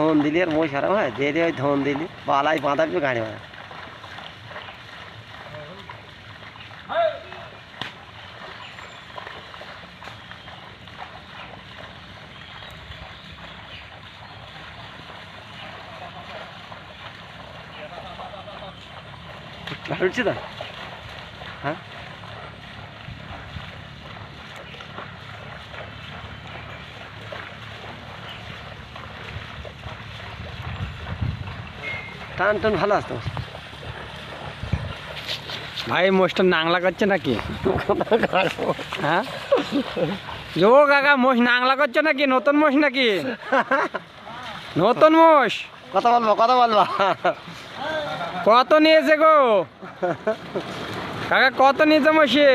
ধন দিলি আর মই সারা হয় যে ওই ধন দিলি বালাই বাঁধাবি গাড়ি মারা উঠছি তো হ্যাঁ টান টান ভালো আসতো ভাই মোষটা নাংলা করছে নাকি? হ্যাঁ জো কাকা মোষ নাংলা করছে নাকি? নতুন মোষ নাকি? নতুন মোষ কথা বলবো কত নিয়েছে গো কাকা? কত নিয়েছে মোষে?